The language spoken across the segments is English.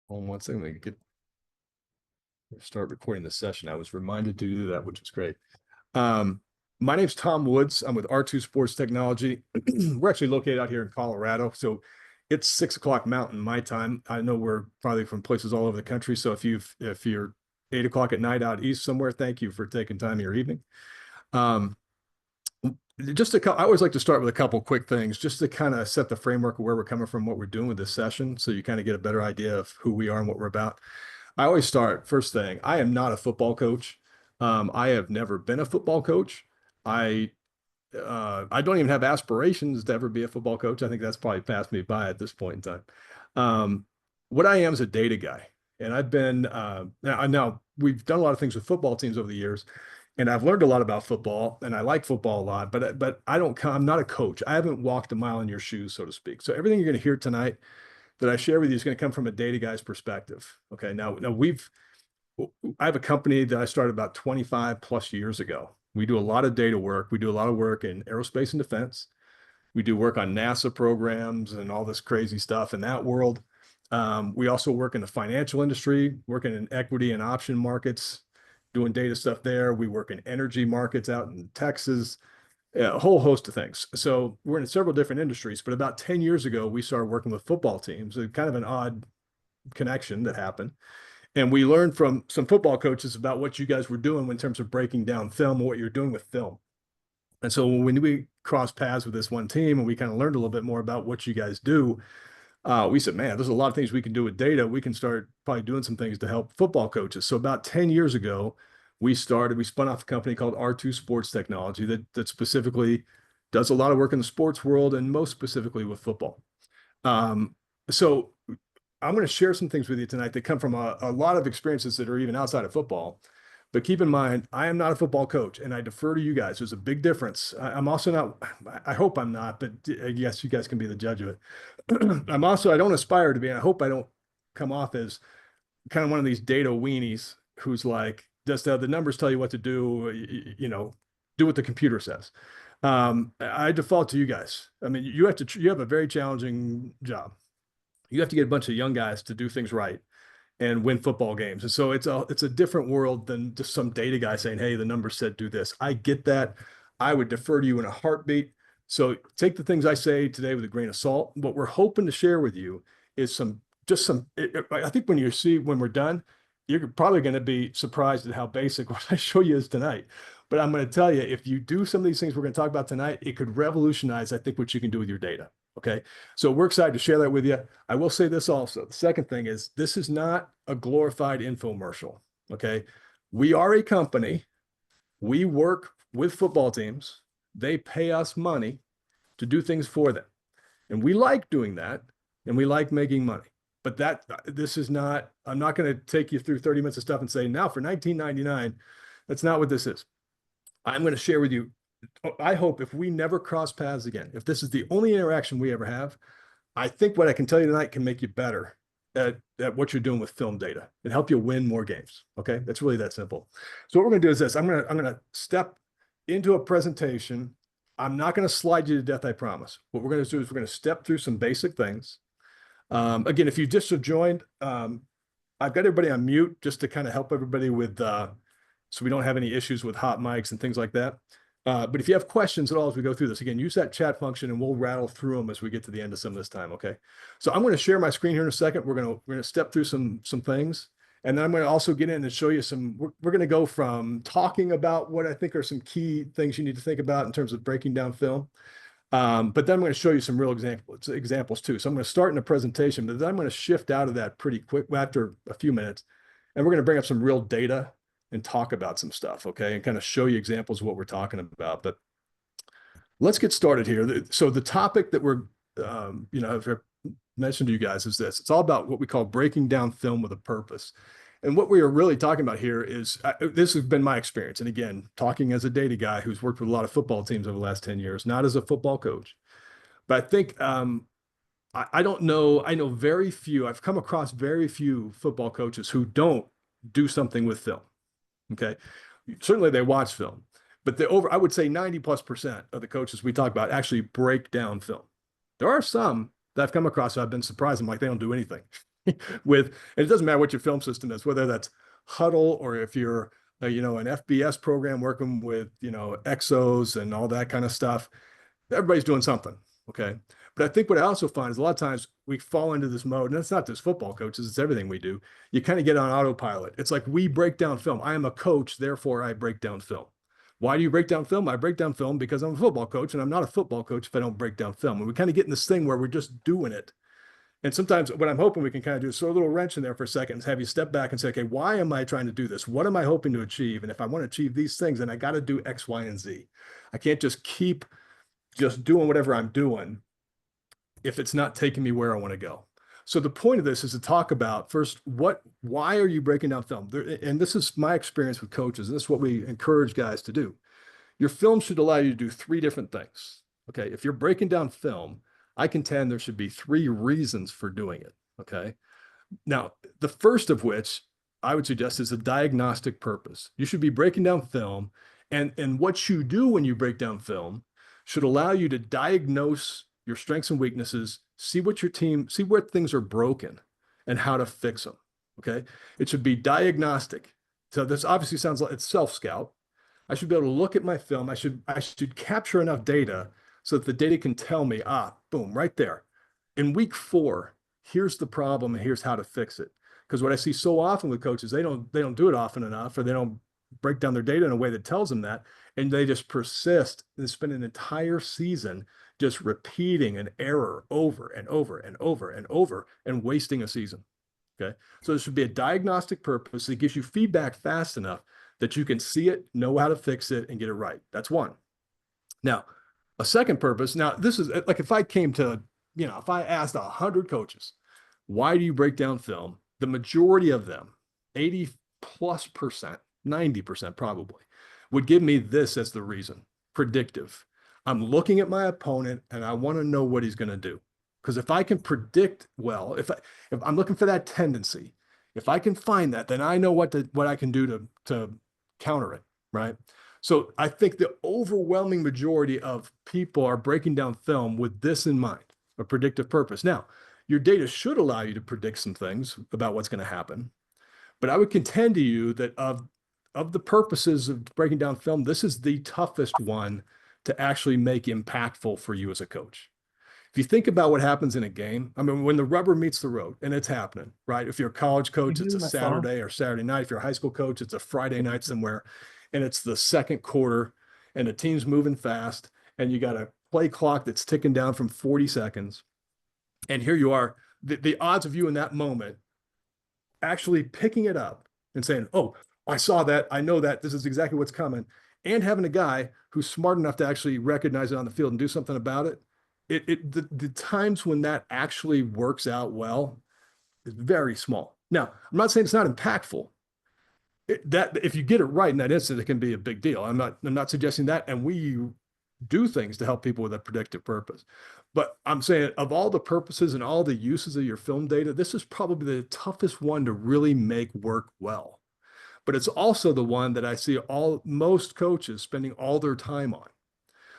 Hold on one second. We get start recording the session. I was reminded to do that, which is great. Um, my name's Tom Woods. I'm with R2 Sports Technology. We're actually located out here in Colorado, so it's 6 o'clock Mountain my time. I know we're probably from places all over the country. So if you're 8 o'clock at night out east somewhere, thank you for taking time in your evening. Um, I always like to start with a couple quick things just to kind of set the framework of where we're coming from, what we're doing with this session, so you kind of get a better idea of who we are and what we're about. I always start first thing. I am not a football coach. I have never been a football coach. I I don't even have aspirations to ever be a football coach. I think that's probably passed me by at this point in time. Um, what I am is a data guy, and I've been now we've done a lot of things with football teams over the years, and I've learned a lot about football, and I like football a lot. But I'm not a coach. I haven't walked a mile in your shoes, so to speak. So everything you're going to hear tonight that I share with you is going to come from a data guy's perspective. Okay. Now I have a company that I started about 25 plus years ago. We do a lot of data work. We do a lot of work in aerospace and defense. We do work on NASA programs and all this crazy stuff in that world. We also work in the financial industry, working in equity and option markets, doing data stuff there. We work in energy markets out in Texas, a whole host of things. So we're in several different industries, but about 10 years ago, we started working with football teams. Kind of an odd connection that happened. And we learned from some football coaches about what you guys were doing in terms of breaking down film and what you're doing with film. And so when we crossed paths with this one team and we kind of learned a little bit more about what you guys do, we said, man, there's a lot of things we can do with data. We can start probably doing some things to help football coaches. So about 10 years ago, we spun off a company called R2 Sports Technology that specifically does a lot of work in the sports world and most specifically with football. So I'm going to share some things with you tonight that come from a lot of experiences that are even outside of football. But keep in mind, I am not a football coach and I defer to you guys. There's a big difference. I'm also not, I hope I'm not, but yes, you guys can be the judge of it. I don't aspire to be, and I hope I don't come off as kind of one of these data weenies who's like, just the numbers tell you what to do, do what the computer says. I default to you guys. I mean, you have a very challenging job. You have to get a bunch of young guys to do things right and win football games. And so it's a different world than just some data guy saying, hey, the numbers said do this. I get that. I would defer to you in a heartbeat. So take the things I say today with a grain of salt. What we're hoping to share with you is I think when we're done, you're probably going to be surprised at how basic what I show you is tonight. But I'm going to tell you, if you do some of these things we're going to talk about tonight, it could revolutionize, I think, what you can do with your data. Okay. So we're excited to share that with you. I will say this also. The second thing is this is not a glorified infomercial. Okay. We are a company. We work with football teams. They pay us money to do things for them. And we like doing that and we like making money. But this is not, I'm not going to take you through 30 minutes of stuff and say, now for 1999, that's not what this is. I'm going to share with you. I hope if we never cross paths again, if this is the only interaction we ever have, I think what I can tell you tonight can make you better at what you're doing with film data and help you win more games. Okay. That's really that simple. So what we're going to do is this. I'm going to step into a presentation. I'm not going to slide you to death, I promise. What we're going to do is we're going to step through some basic things. Again, if you just have joined, I've got everybody on mute just to kind of help everybody with, so we don't have any issues with hot mics and things like that. But if you have questions at all as we go through this, again, use that chat function and we'll rattle through them as we get to the end of some of this time. Okay. So I'm going to share my screen here in a second. We're going to step through some things. And then I'm going to also get in and show you we're going to go from talking about what I think are some key things you need to think about in terms of breaking down film. But then I'm going to show you some real examples too. So I'm going to start in a presentation, but then I'm going to shift out of that pretty quick after a few minutes. And we're going to bring up some real data and talk about some stuff, okay? And kind of show you examples of what we're talking about. But let's get started here. So the topic that I've mentioned to you guys is this. It's all about what we call breaking down film with a purpose. And what we are really talking about here is, this has been my experience. And again, talking as a data guy who's worked with a lot of football teams over the last 10 years, not as a football coach. But I think, I don't know, I know I've come across very few football coaches who don't do something with film. Okay. Certainly they watch film, but I would say 90+% of the coaches we talk about actually break down film. There are some that I've come across that I've been surprised. I'm like, they don't do anything. with, and it doesn't matter what your film system is, whether that's Huddle or if you're, an FBS program working with, exos and all that kind of stuff. Everybody's doing something. Okay. But I think what I also find is a lot of times we fall into this mode, and it's not just football coaches, it's everything we do. You kind of get on autopilot. It's like we break down film. I am a coach, therefore I break down film. Why do you break down film? I break down film because I'm a football coach, and I'm not a football coach if I don't break down film. And we kind of get in this thing where we're just doing it. And sometimes what I'm hoping we can kind of do is throw a little wrench in there for a second and have you step back and say, okay, why am I trying to do this? What am I hoping to achieve? And if I want to achieve these things, then I got to do X, Y, and Z. I can't just keep just doing whatever I'm doing if it's not taking me where I want to go. So the point of this is to talk about first, why are you breaking down film? And this is my experience with coaches. And this is what we encourage guys to do. Your film should allow you to do three different things. Okay. If you're breaking down film, I contend there should be three reasons for doing it. Okay. Now, the first of which I would suggest is a diagnostic purpose. You should be breaking down film, and what you do when you break down film should allow you to diagnose your strengths and weaknesses, see what things are broken and how to fix them. Okay. It should be diagnostic. So this obviously sounds like it's self-scout. I should be able to look at my film. I should capture enough data so that the data can tell me, boom, right there. In week 4, here's the problem and here's how to fix it. Because what I see so often with coaches, they don't do it often enough, or they don't break down their data in a way that tells them that, and they just persist and spend an entire season just repeating an error over and over and over and over and wasting a season. Okay. So there should be a diagnostic purpose that gives you feedback fast enough that you can see it, know how to fix it, and get it right. That's one. Now, a second purpose. Now, this is like if I came to, if I asked 100 coaches, why do you break down film? The majority of them, 80+%, 90% probably, would give me this as the reason: predictive. I'm looking at my opponent and I want to know what he's going to do. Because if I can predict well, if I'm looking for that tendency, if I can find that, then I know what I can do to counter it, right? So I think the overwhelming majority of people are breaking down film with this in mind, a predictive purpose. Now, your data should allow you to predict some things about what's going to happen, but I would contend to you that of the purposes of breaking down film, this is the toughest one to actually make impactful for you as a coach. If you think about what happens in a game, I mean, when the rubber meets the road, and it's happening, right? If you're a college coach, it's a Saturday or Saturday night. If you're a high school coach, it's a Friday night somewhere, and it's the second quarter, and the team's moving fast, and you got a play clock that's ticking down from 40 seconds. And here you are, the odds of you in that moment actually picking it up and saying, oh, I saw that, I know that, this is exactly what's coming, and having a guy who's smart enough to actually recognize it on the field and do something about it. The times when that actually works out well is very small. Now, I'm not saying it's not impactful. That if you get it right in that instant, it can be a big deal. I'm not suggesting that. And we do things to help people with a predictive purpose. But I'm saying of all the purposes and all the uses of your film data, this is probably the toughest one to really make work well. But it's also the one that I see most coaches spending all their time on.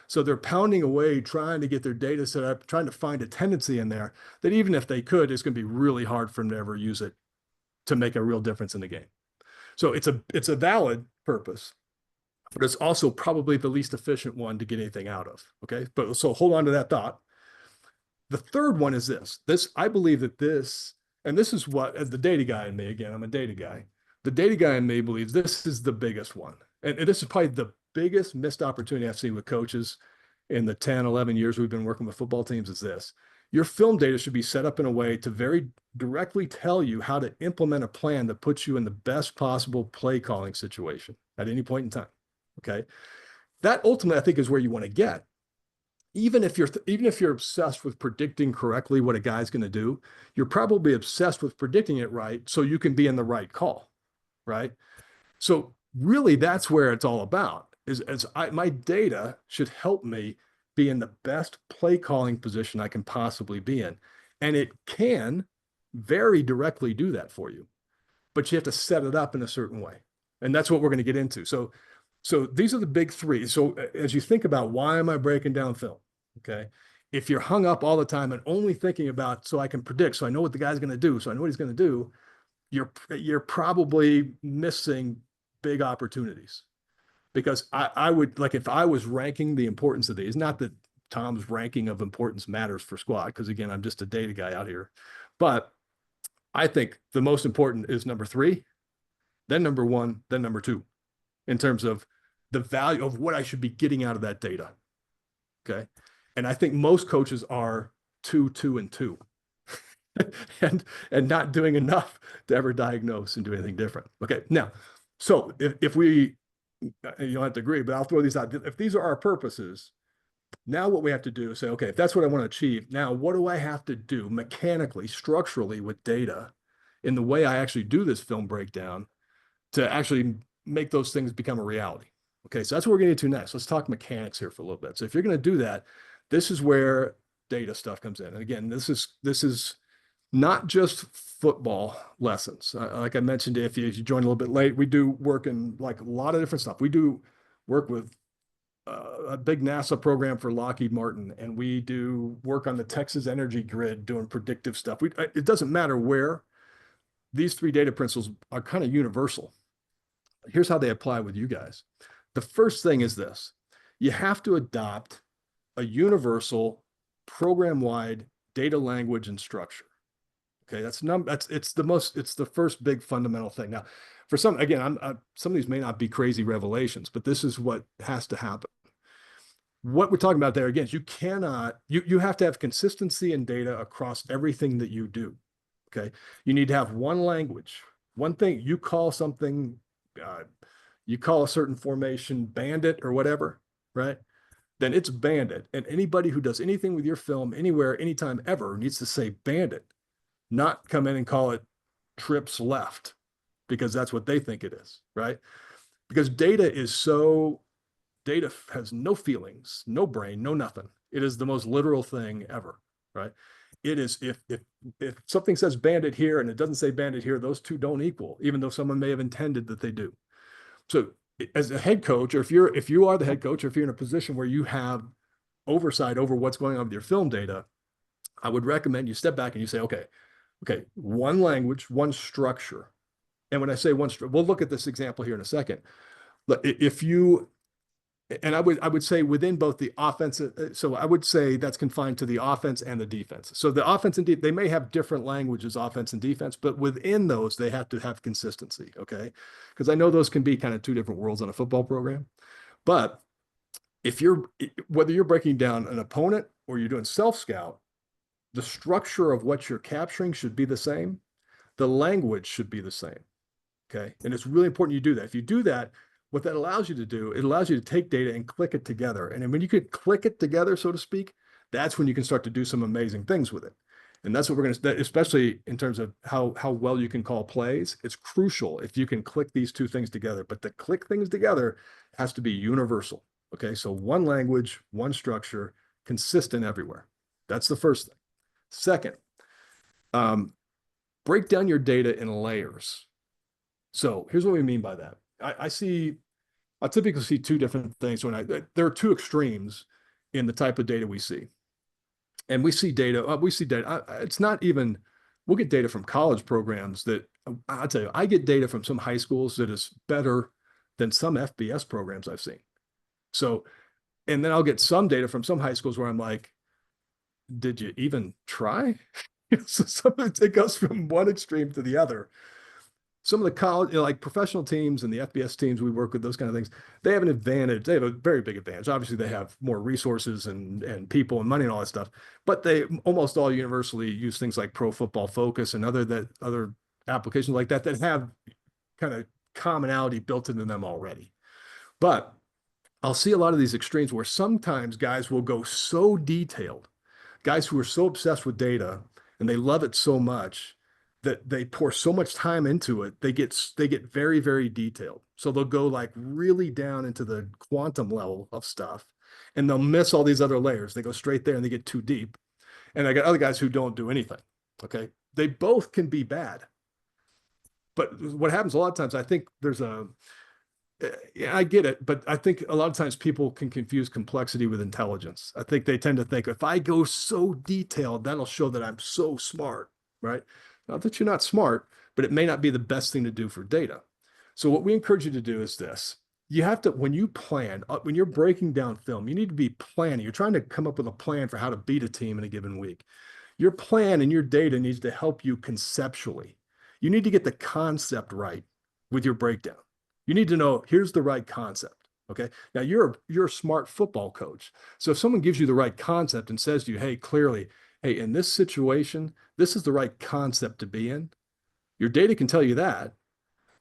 So they're pounding away, trying to get their data set up, trying to find a tendency in there that even if they could, it's going to be really hard for them to ever use it to make a real difference in the game. So it's a valid purpose, but it's also probably the least efficient one to get anything out of. Okay. But so hold on to that thought. The third one is this. I believe that and this is what, as the data guy in me, again, I'm a data guy. The data guy in me believes this is the biggest one. And this is probably the biggest missed opportunity I've seen with coaches in the 10, 11 years we've been working with football teams is this. Your film data should be set up in a way to very directly tell you how to implement a plan that puts you in the best possible play calling situation at any point in time. Okay. That ultimately, I think, is where you want to get. Even if you're obsessed with predicting correctly what a guy's going to do, you're probably obsessed with predicting it right so you can be in the right call, right? So really, that's where it's all about. My data should help me be in the best play calling position I can possibly be in. And it can very directly do that for you, but you have to set it up in a certain way. And that's what we're going to get into. So these are the big three. So as you think about why am I breaking down film? Okay. If you're hung up all the time and only thinking about, so I can predict, so I know what the guy's going to do, so I know what he's going to do, you're probably missing big opportunities. Because I would, like, if I was ranking the importance of these, not that Tom's ranking of importance matters for squad, because again, I'm just a data guy out here, but I think the most important is number 3, then number 1, then number 2, in terms of the value of what I should be getting out of that data. Okay. And I think most coaches are 2, 2, and 2. and not doing enough to ever diagnose and do anything different. Okay. Now, so if we, you don't have to agree, but I'll throw these out. If these are our purposes, now what we have to do is say, okay, if that's what I want to achieve, now what do I have to do mechanically, structurally with data in the way I actually do this film breakdown to actually make those things become a reality? Okay, so that's what we're going to get to next. Let's talk mechanics here for a little bit. So if you're going to do that, this is where data stuff comes in. And again, this is not just football lessons. Like I mentioned, if you joined a little bit late, we do work in like a lot of different stuff. We do work with a big NASA program for Lockheed Martin, and we do work on the Texas energy grid doing predictive stuff. It doesn't matter where. These 3 data principles are kind of universal. Here's how they apply with you guys. The first thing is this: you have to adopt a universal program-wide data language and structure. Okay, it's the first big fundamental thing. Now, for some, again, some of these may not be crazy revelations, but this is what has to happen. What we're talking about there, again, is you have to have consistency in data across everything that you do. Okay, you need to have one language, one thing. You call something, you call a certain formation bandit or whatever, right? Then it's bandit, and anybody who does anything with your film anywhere, anytime, ever needs to say bandit, not come in and call it trips left, because that's what they think it is, right? Because data has no feelings, no brain, no nothing. It is the most literal thing ever, right? It is, if something says bandit here and it doesn't say bandit here, those two don't equal, even though someone may have intended that they do. So as a head coach, or if you are the head coach, or if you're in a position where you have oversight over what's going on with your film data, I would recommend you step back and you say, okay, one language, one structure. And when I say we'll look at this example here in a second. But if you, and I would say within both the offense, so I would say that's confined to the offense and the defense. So the offense and they may have different languages, offense and defense, but within those, they have to have consistency, okay? Because I know those can be kind of 2 different worlds on a football program. But whether you're breaking down an opponent or you're doing self-scout, the structure of what you're capturing should be the same. The language should be the same, okay? And it's really important you do that. If you do that, what that allows you to do, it allows you to take data and click it together. And then when you can click it together, so to speak, that's when you can start to do some amazing things with it. And that's what we're going to, especially in terms of how well you can call plays. It's crucial if you can click these 2 things together. But the click things together has to be universal. Okay, so one language, one structure, consistent everywhere. That's the first thing. Second, break down your data in layers. So here's what we mean by that. I typically see 2 different things there are 2 extremes in the type of data we see. And we see data, it's not even, we'll get data from college programs that, I'll tell you, I get data from some high schools that is better than some FBS programs I've seen. So, and then I'll get some data from some high schools where I'm like, did you even try? So it goes from one extreme to the other. Some of the college, like professional teams and the FBS teams we work with, those kind of things, they have an advantage. They have a very big advantage. Obviously, they have more resources and people and money and all that stuff, but they almost all universally use things like Pro Football Focus and other applications like that have kind of commonality built into them already. But I'll see a lot of these extremes where sometimes guys will go so detailed, guys who are so obsessed with data and they love it so much that they pour so much time into it, they get very, very detailed. So they'll go like really down into the quantum level of stuff, and they'll miss all these other layers. They go straight there and they get too deep. And I got other guys who don't do anything. Okay, they both can be bad. But what happens a lot of times, I think there's Yeah, I get it, but I think a lot of times people can confuse complexity with intelligence. I think they tend to think if I go so detailed, that'll show that I'm so smart, right? Not that you're not smart, but it may not be the best thing to do for data. So what we encourage you to do is this. You have to, when you plan, when you're breaking down film, you need to be planning. You're trying to come up with a plan for how to beat a team in a given week. Your plan and your data needs to help you conceptually. You need to get the concept right with your breakdown. You need to know here's the right concept. Okay. Now you're a smart football coach. So if someone gives you the right concept and says to you, hey, clearly, hey, in this situation, this is the right concept to be in. Your data can tell you that.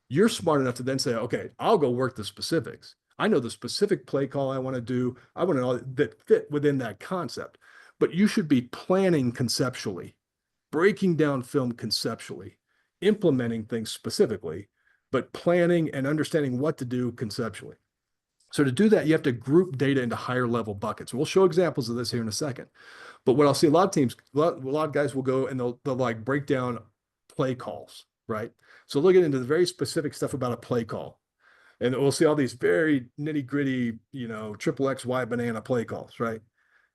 You're smart enough to then say, okay, I'll go work the specifics. I know the specific play call I want to do. I want to know that fit within that concept. But you should be planning conceptually, breaking down film conceptually, implementing things specifically, but planning and understanding what to do conceptually. So to do that, you have to group data into higher level buckets. We'll show examples of this here in a second. But what I'll see a lot of teams, a lot of guys will go and they'll like break down play calls, right? So they'll get into the very specific stuff about a play call. And we'll see all these very nitty gritty, triple X, Y banana play calls, right?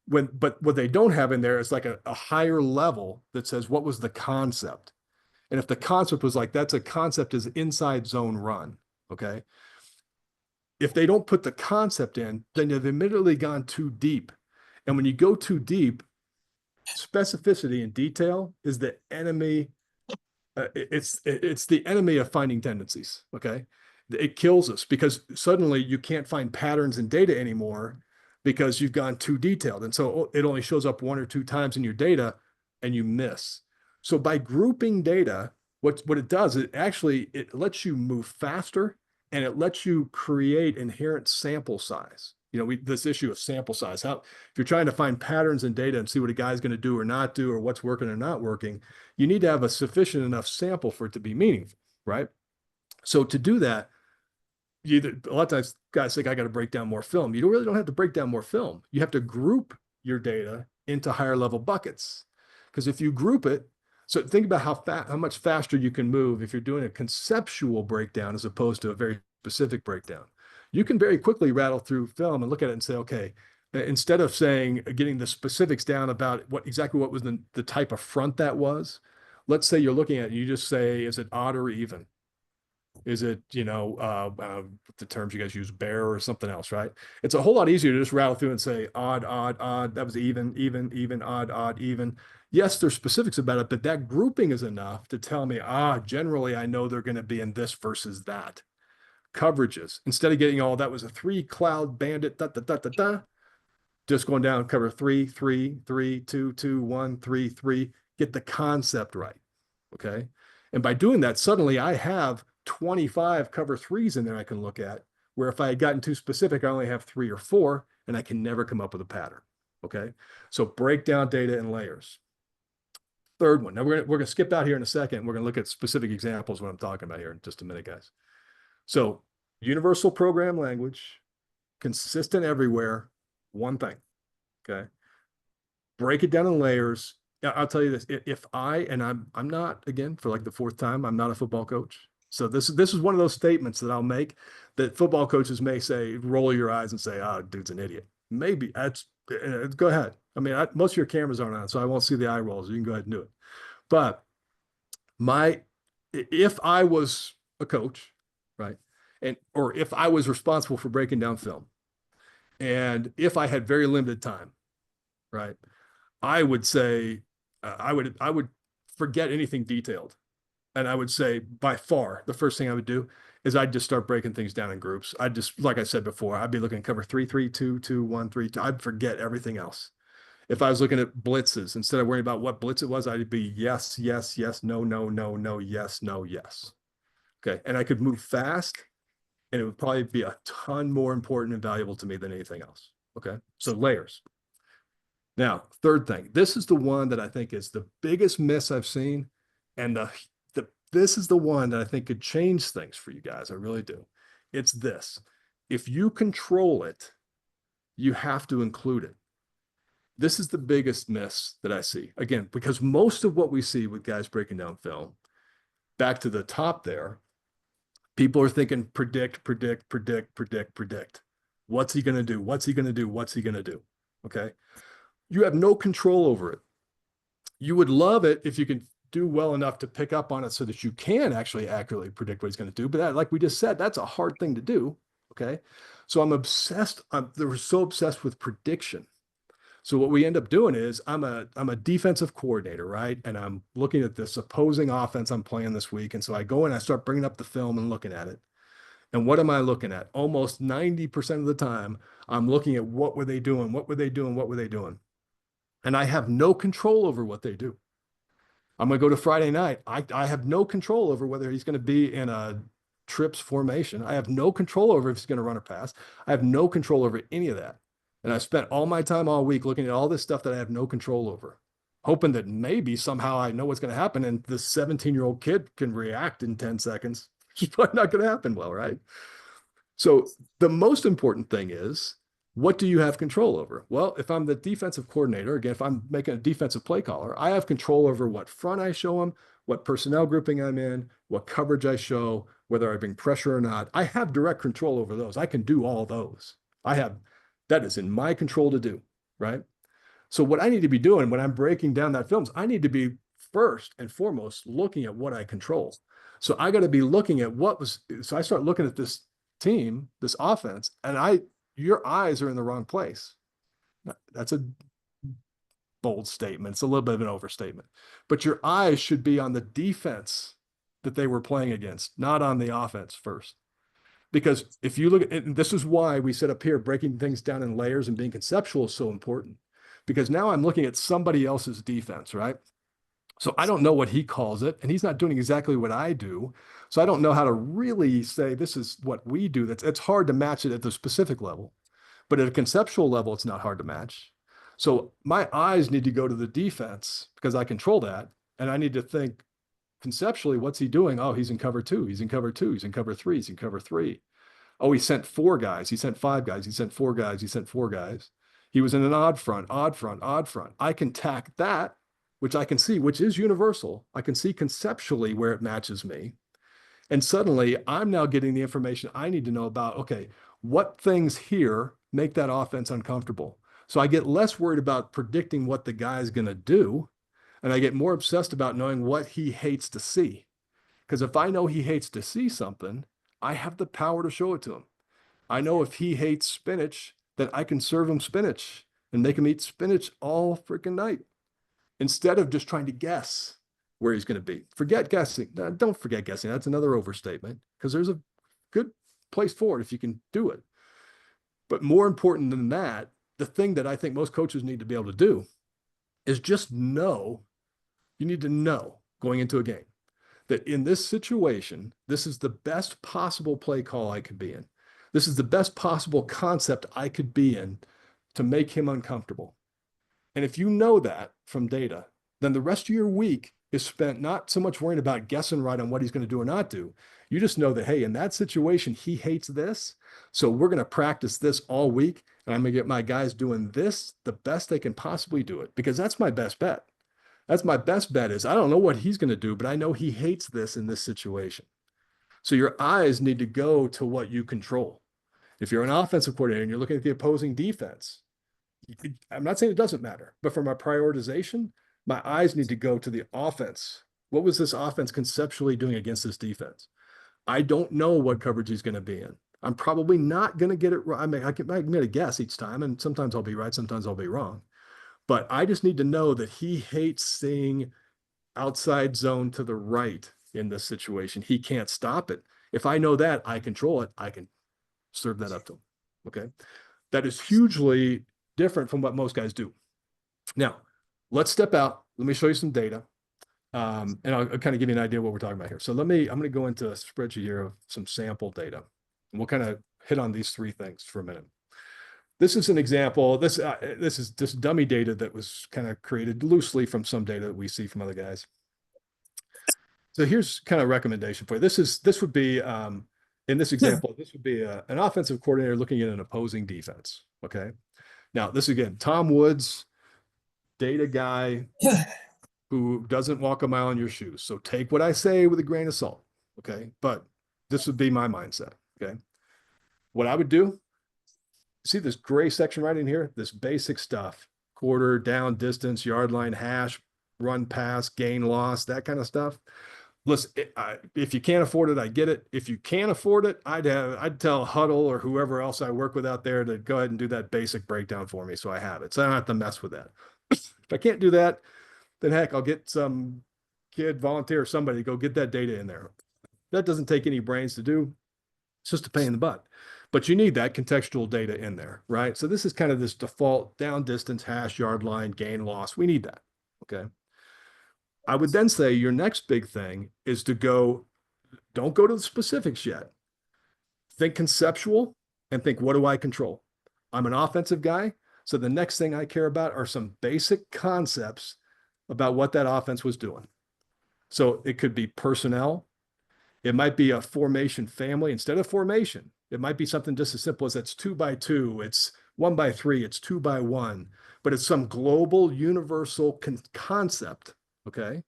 But what they don't have in there is like a higher level that says, what was the concept? And if the concept was like, that's a concept is inside zone run, okay? If they don't put the concept in, then they've admittedly gone too deep. And when you go too deep, specificity and detail is the enemy. It's the enemy of finding tendencies. Okay, it kills us because suddenly you can't find patterns in data anymore because you've gone too detailed, and so it only shows up one or two times in your data, and you miss. So by grouping data, what it does, it lets you move faster and it lets you create inherent sample size. This issue of sample size. How if you're trying to find patterns in data and see what a guy's going to do or not do or what's working or not working, you need to have a sufficient enough sample for it to be meaningful, right? So to do that, a lot of times guys think I got to break down more film. You really don't have to break down more film. You have to group your data into higher level buckets. Because if you group it, so think about how much faster you can move if you're doing a conceptual breakdown as opposed to a very specific breakdown. You can very quickly rattle through film and look at it and say, okay, instead of getting the specifics down about what was the type of front that was, let's say you're looking at it, you just say, is it odd or even? Is it, the terms you guys use, bear or something else, right? It's a whole lot easier to just rattle through and say odd, odd, odd. That was even, odd, odd, even. Yes, there's specifics about it, but that grouping is enough to tell me, generally I know they're going to be in this versus that. Coverages. Instead of getting all that was a 3 cloud bandit, just going down, cover 3, 3, 3, 2, 2, 1, 3, 3, get the concept right. Okay. And by doing that, suddenly I have 25 cover threes in there I can look at, where if I had gotten too specific, I only have 3 or 4, and I can never come up with a pattern. Okay. So break down data in layers. Third one. Now we're going to skip out here in a second. We're going to look at specific examples of what I'm talking about here in just a minute, guys. So universal program language, consistent everywhere, one thing. Okay. Break it down in layers. I'll tell you this, I'm not, again, for like the fourth time, I'm not a football coach. So this is one of those statements that I'll make that football coaches may say, roll your eyes and say, dude's an idiot. Maybe go ahead. I mean, most of your cameras aren't on, so I won't see the eye rolls. You can go ahead and do it. But if I was a coach, right, or if I was responsible for breaking down film, and if I had very limited time, right, I would say I would forget anything detailed, and I would say by far the first thing I would do is I'd just start breaking things down in groups. I'd just, like I said before, I'd be looking at cover 3, 3, 2, 2, 1, 3, 2. I'd forget everything else. If I was looking at blitzes, instead of worrying about what blitz it was, I'd be yes, yes, yes, no, no, no, no, yes, no, yes. Okay. And I could move fast, and it would probably be a ton more important and valuable to me than anything else. Okay. So layers. Now, third thing, this is the one that I think is the biggest miss I've seen. And this is the one that I think could change things for you guys. I really do. It's this. If you control it, you have to include it. This is the biggest miss that I see. Again, because most of what we see with guys breaking down film, back to the top there, People are thinking predict, predict, predict, predict, predict. What's he going to do? What's he going to do? What's he going to do? Okay. You have no control over it. You would love it if you can do well enough to pick up on it so that you can actually accurately predict what he's going to do. But that, like we just said, that's a hard thing to do. Okay. So I'm obsessed. They were so obsessed with prediction. So what we end up doing is I'm a defensive coordinator, right? And I'm looking at this opposing offense I'm playing this week. And so I go and I start bringing up the film and looking at it. And what am I looking at? Almost 90% of the time, I'm looking at what were they doing? What were they doing? What were they doing? And I have no control over what they do. I'm going to go to Friday night. I have no control over whether he's going to be in a trips formation. I have no control over if he's going to run or pass. I have no control over any of that. And I spent all my time all week looking at all this stuff that I have no control over, hoping that maybe somehow I know what's going to happen. And this 17-year-old kid can react in 10 seconds. It's probably not going to happen well, right? So the most important thing is, what do you have control over? Well, if I'm the defensive coordinator, again, if I'm making a defensive play caller, I have control over what front I show them, what personnel grouping I'm in, what coverage I show, whether I bring pressure or not. I have direct control over those. I can do all those. That is in my control to do, right? So what I need to be doing when I'm breaking down that films, I need to be first and foremost looking at what I control. So I got to be looking at so I start looking at this team, this offense, and your eyes are in the wrong place. That's a bold statement. It's a little bit of an overstatement, but your eyes should be on the defense that they were playing against, not on the offense first. Because if you look at it, and this is why we set up here, breaking things down in layers and being conceptual is so important. Because now I'm looking at somebody else's defense, right? So I don't know what he calls it, and he's not doing exactly what I do. So I don't know how to really say this is what we do. It's hard to match it at the specific level, but at a conceptual level, it's not hard to match. So my eyes need to go to the defense because I control that, and I need to think conceptually, what's he doing? Oh, he's in cover two. He's in cover two. He's in cover three. He's in cover three. Oh, he sent four guys. He sent five guys. He sent four guys. He sent four guys. He was in an odd front, odd front, odd front. I can tack that, which I can see, which is universal. I can see conceptually where it matches me. And suddenly I'm now getting the information I need to know about, okay, what things here make that offense uncomfortable? So I get less worried about predicting what the guy's going to do. And I get more obsessed about knowing what he hates to see. Because if I know he hates to see something, I have the power to show it to him. I know if he hates spinach, that I can serve him spinach and make him eat spinach all freaking night instead of just trying to guess where he's going to be. Forget guessing. No, don't forget guessing. That's another overstatement because there's a good place for it if you can do it. But more important than that, the thing that I think most coaches need to be able to do is just know. You need to know going into a game that in this situation, this is the best possible play call I could be in. This is the best possible concept I could be in to make him uncomfortable. And if you know that from data, then the rest of your week is spent not so much worrying about guessing right on what he's going to do or not do. You just know that, hey, in that situation, he hates this. So we're going to practice this all week. And I'm going to get my guys doing this the best they can possibly do it, because that's my best bet. That's my best bet is I don't know what he's going to do, but I know he hates this in this situation. So your eyes need to go to what you control. If you're an offensive coordinator and you're looking at the opposing defense, I'm not saying it doesn't matter, but for my prioritization, my eyes need to go to the offense. What was this offense conceptually doing against this defense? I don't know what coverage he's going to be in. I'm probably not going to get it right. I mean, I'm going to guess each time, and sometimes I'll be right, sometimes I'll be wrong. But I just need to know that he hates seeing outside zone to the right in this situation. He can't stop it. If I know that, I control it. I can serve that up to him. Okay. That is hugely different from what most guys do. Now, let's step out. Let me show you some data. And I'll kind of give you an idea of what we're talking about here. So I'm going to go into a spreadsheet here of some sample data. And we'll kind of hit on these three things for a minute. This is an example. This is just dummy data that was kind of created loosely from some data that we see from other guys. So here's kind of a recommendation for you. This would be in this example, this would be an offensive coordinator looking at an opposing defense. Okay. Now this again, Tom Woods, data guy who doesn't walk a mile in your shoes. So take what I say with a grain of salt. Okay. But This would be my mindset. Okay. What I would do, see this gray section right in here, this basic stuff, quarter, down, distance, yard line, hash, run, pass, gain, loss, that kind of stuff. Listen, if you can't afford it, I get it. If you can't afford it, I'd tell Huddle or whoever else I work with out there to go ahead and do that basic breakdown for me so I have it. So I don't have to mess with that. If I can't do that, then heck, I'll get some kid, volunteer, or somebody to go get that data in there. That doesn't take any brains to do. It's just a pain in the butt. But you need that contextual data in there, right? So this is kind of this default down, distance, hash, yard line, gain, loss. We need that, okay? I would then say your next big thing is to don't go to the specifics yet. Think conceptual and think, what do I control? I'm an offensive guy. So the next thing I care about are some basic concepts about what that offense was doing. So it could be personnel. It might be a formation family instead of formation. It might be something just as simple as it's 2x2, it's 1x3, it's 2x1, but it's some global universal concept. Okay.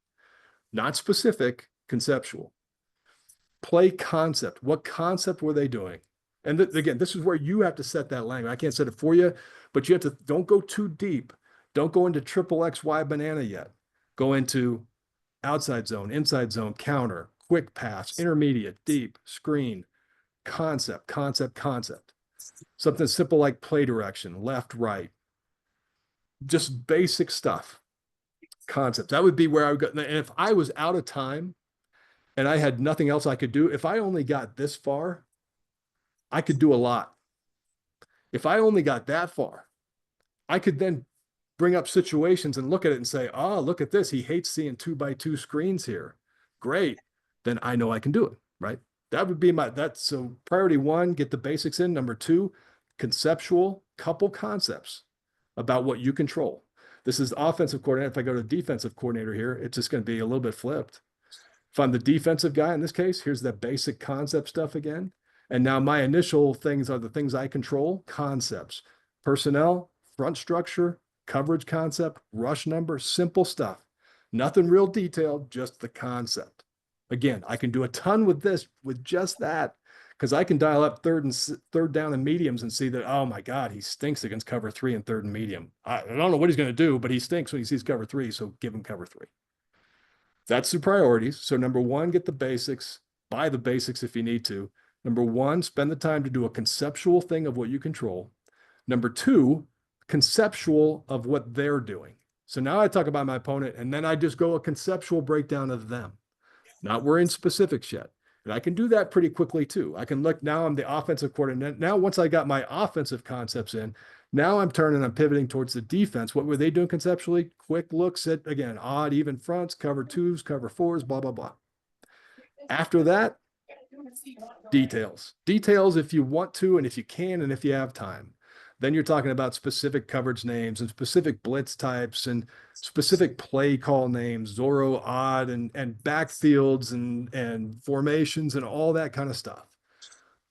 Not specific, conceptual. Play concept. What concept were they doing? And again, this is where you have to set that language. I can't set it for you, but you have to, don't go too deep. Don't go into triple XY banana yet. Go into outside zone, inside zone, counter, quick pass, intermediate, deep, screen, concept. Something simple like play direction, left, right. Just basic stuff. Concepts. That would be where I would go. And if I was out of time and I had nothing else I could do, if I only got this far, I could do a lot. If I only got that far, I could then bring up situations and look at it and say, oh, look at this. He hates seeing 2x2 screens here. Great. Then I know I can do it, right? That would be so priority one, get the basics in. Number two, conceptual, couple concepts about what you control. This is offensive coordinator. If I go to defensive coordinator here, it's just going to be a little bit flipped. If I'm the defensive guy in this case, here's the basic concept stuff again. And now my initial things are the things I control, concepts, personnel, front structure, coverage concept, rush number, simple stuff. Nothing real detailed, just the concept. Again, I can do a ton with this, with just that, because I can dial up third down and mediums and see that, oh my God, he stinks against cover 3 and third and medium. I don't know what he's going to do, but he stinks when he sees cover 3. So give him cover 3. That's the priorities. So number one, get the basics, buy the basics if you need to. Number one, spend the time to do a conceptual thing of what you control. Number two, conceptual of what they're doing. So now I talk about my opponent and then I just go a conceptual breakdown of them. Not worrying specifics yet. And I can do that pretty quickly too. I can look, now I'm the offensive coordinator. Now, once I got my offensive concepts in, now I'm pivoting towards the defense. What were they doing conceptually? Quick looks at, again, odd, even fronts, cover 2s, cover 4s, blah, blah, blah. After that, details. Details if you want to, and if you can, and if you have time. Then you're talking about specific coverage names and specific blitz types and specific play call names, Zorro, odd, and backfields and formations and all that kind of stuff.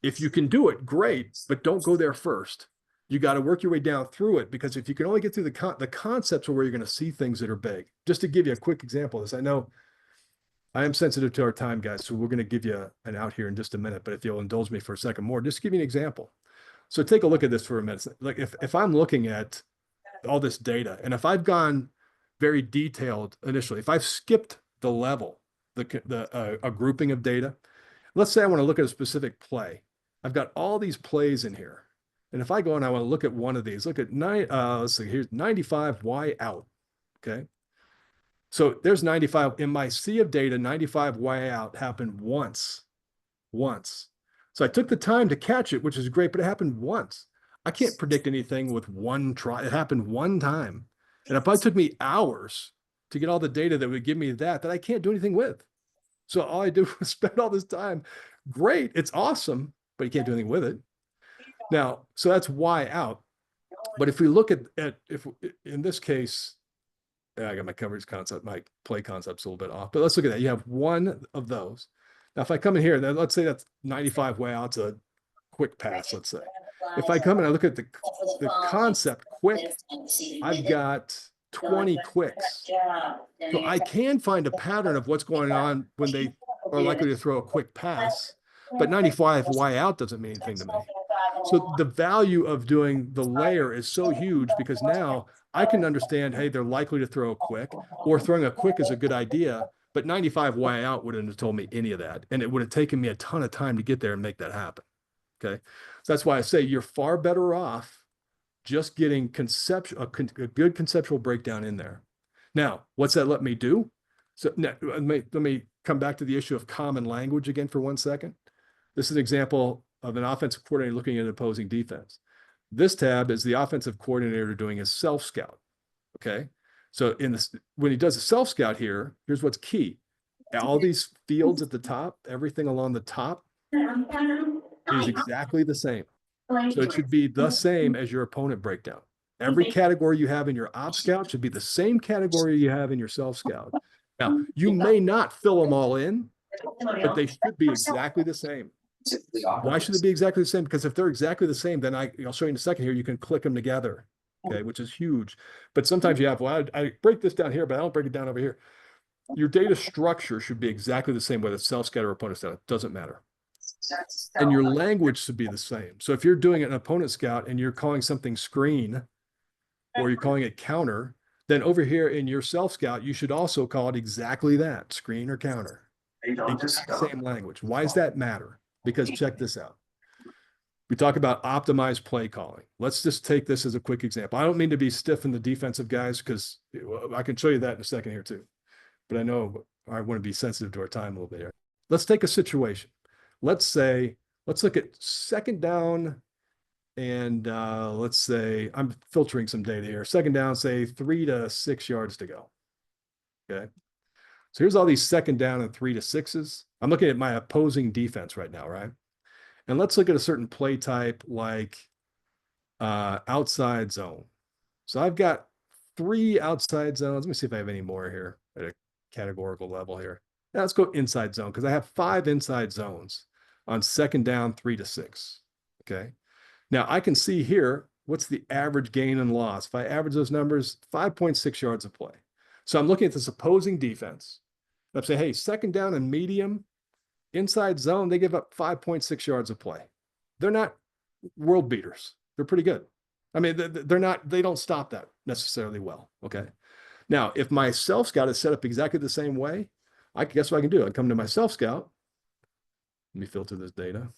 If you can do it, great, but don't go there first. You got to work your way down through it, because if you can only get through the concepts are where you're going to see things that are big. Just to give you a quick example of this, I know I am sensitive to our time, guys, so we're going to give you an out here in just a minute, but if you'll indulge me for a second more, just to give you an example. So take a look at this for a minute. Like if I'm looking at all this data, and if I've gone very detailed initially, if I've skipped the level, a grouping of data, let's say I want to look at a specific play. I've got all these plays in here. And if I go and I want to look at one of these, look at let's see, here's 95 Y out. Okay. So there's 95 in my sea of data, 95 Y out happened once. So I took the time to catch it, which is great, but it happened once. I can't predict anything with one try. It happened one time. And it probably took me hours to get all the data that would give me that I can't do anything with. So all I did was spend all this time. Great. It's awesome, but you can't do anything with it. Now, so that's Y out. But if we look at if in this case, I got my coverage concept, my play concept's a little bit off, but let's look at that. You have one of those. Now, if I come in here, then let's say that's 95 way out to quick pass, let's say. If I come and I look at the concept quick, I've got 20 quicks. So I can find a pattern of what's going on when they are likely to throw a quick pass. but 95 Y out doesn't mean anything to me. So the value of doing the layer is so huge because now I can understand, hey, they're likely to throw a quick, or throwing a quick is a good idea, but 95 Y out wouldn't have told me any of that. And it would have taken me a ton of time to get there and make that happen. Okay. So that's why I say you're far better off just getting a good conceptual breakdown in there. Now, what's that let me do? So now, let me come back to the issue of common language again for 1 second. This is an example of an offensive coordinator looking at opposing defense. This tab is the offensive coordinator doing his self-scout. Okay. So when he does a self-scout here, here's what's key. All these fields at the top, everything along the top is exactly the same. So it should be the same as your opponent breakdown. Every category you have in your op scout should be the same category you have in your self scout. Now, you may not fill them all in, but they should be exactly the same. Why should they be exactly the same? Because if they're exactly the same, then I'll show you in a second here, you can click them together, okay, which is huge. But sometimes you have, well, I break this down here, but I don't break it down over here. Your data structure should be exactly the same, whether it's self scout or opponent scout. It doesn't matter. And your language should be the same. So if you're doing an opponent scout and you're calling something screen or you're calling it counter, then over here in your self scout, you should also call it exactly that, screen or counter. Same language. Why does that matter? Because check this out. We talk about optimized play calling. Let's just take this as a quick example. I don't mean to be stiff in the defensive guys because I can show you that in a second here too. But I know I want to be sensitive to our time a little bit here. Let's take a situation. Let's look at second down and let's say I'm filtering some data here. Second down, say 3 to 6 yards to go. Okay. So here's all these second down and 3 to 6s. I'm looking at my opposing defense right now, right? And let's look at a certain play type like outside zone. So I've got 3 outside zones. Let me see if I have any more here at a categorical level here. Now let's go inside zone because I have 5 inside zones on second down, 3 to 6. Okay. Now I can see here, what's the average gain and loss? If I average those numbers, 5.6 yards of play. So I'm looking at this opposing defense. I'm saying, hey, second down and medium, inside zone, they give up 5.6 yards of play. They're not world beaters. They're pretty good. I mean, they don't stop that necessarily well. Okay. Now, if my self scout is set up exactly the same way, guess what I can do? I come to my self scout. Let me filter this data.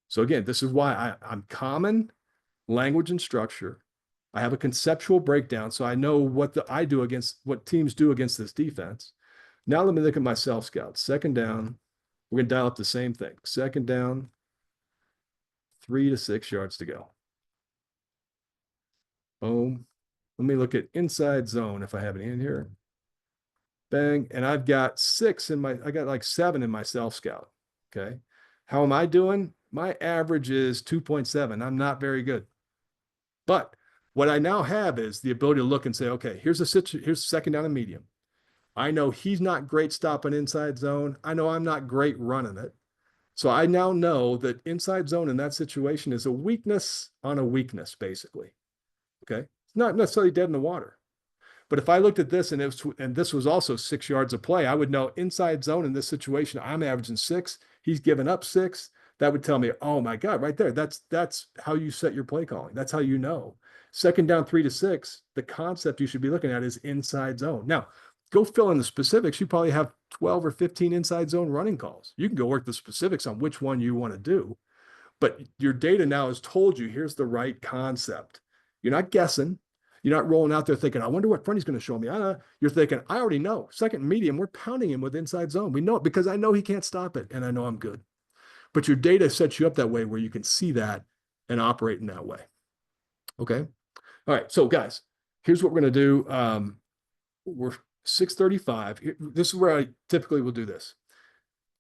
So again, this is why I'm common language and structure. I have a conceptual breakdown, so I know what teams do against this defense. Now let me look at my self scout. Second down, we're going to dial up the same thing. Second down, 3 to 6 yards to go. Boom. Let me look at inside zone if I have any in here. Bang. And I've got 7 in my self scout. Okay. How am I doing? My average is 2.7. I'm not very good. But what I now have is the ability to look and say, okay, here's second down and medium. I know he's not great stopping inside zone. I know I'm not great running it. So I now know that inside zone in that situation is a weakness on a weakness, basically. Okay. It's not necessarily dead in the water. But if I looked at this and this was also 6 yards of play, I would know inside zone in this situation, I'm averaging 6. He's given up 6. That would tell me, oh my God, right there. That's how you set your play calling. That's how you know. Second down, 3 to 6, the concept you should be looking at is inside zone. Now, go fill in the specifics. You probably have 12 or 15 inside zone running calls. You can go work the specifics on which one you want to do. But your data now has told you here's the right concept. You're not guessing. You're not rolling out there thinking, I wonder what front he's going to show me. You're thinking, I already know. Second and medium, we're pounding him with inside zone. We know it because I know he can't stop it, and I know I'm good. But your data sets you up that way where you can see that and operate in that way. Okay. All right. So guys, here's what we're going to do. We're 6:35. This is where I typically will do this.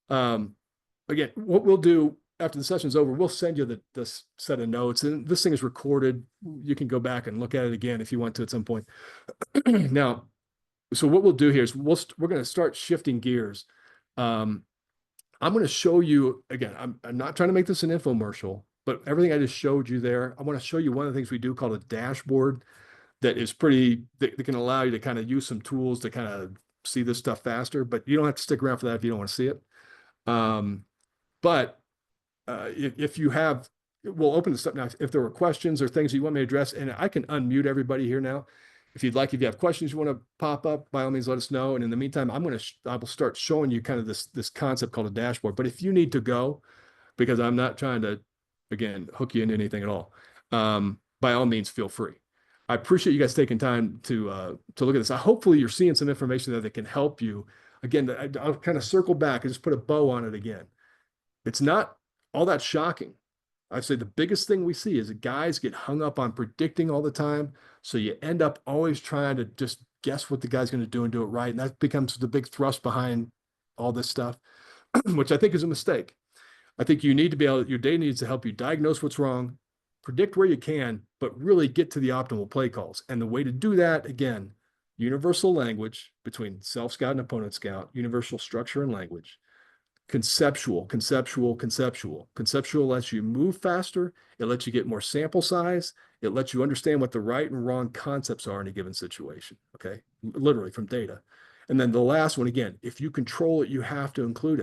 Again, what we'll do after the session's over, we'll send you this set of notes, and this thing is recorded. You can go back and look at it again if you want to at some point. Now, so what we'll do here is we're going to start shifting gears. I'm going to show you, again, I'm not trying to make this an infomercial, but everything I just showed you there, I want to show you one of the things we do called a dashboard that is that can allow you to kind of use some tools to kind of see this stuff faster, but you don't have to stick around for that if you don't want to see it. But if you have, we'll open this up now. If there were questions or things you want me to address, and I can unmute everybody here now. If you'd like, if you have questions you want to pop up, by all means, let us know. And in the meantime, I will start showing you kind of this concept called a dashboard. But if you need to go, because I'm not trying to, again, hook you into anything at all, by all means, feel free. I appreciate you guys taking time to look at this. Hopefully you're seeing some information there that can help you. Again, I'll kind of circle back and just put a bow on it again. It's not all that shocking. I'd say the biggest thing we see is that guys get hung up on predicting all the time. So you end up always trying to just guess what the guy's going to do and do it right. And that becomes the big thrust behind all this stuff, which I think is a mistake. I think you need to be able, your data needs to help you diagnose what's wrong, predict where you can, but really get to the optimal play calls. And the way to do that, again, universal language between self-scout and opponent scout, universal structure and language. Conceptual. Conceptual lets you move faster. It lets you get more sample size. It lets you understand what the right and wrong concepts are in a given situation. Okay. Literally from data. And then the last one, again, if you control it, you have to include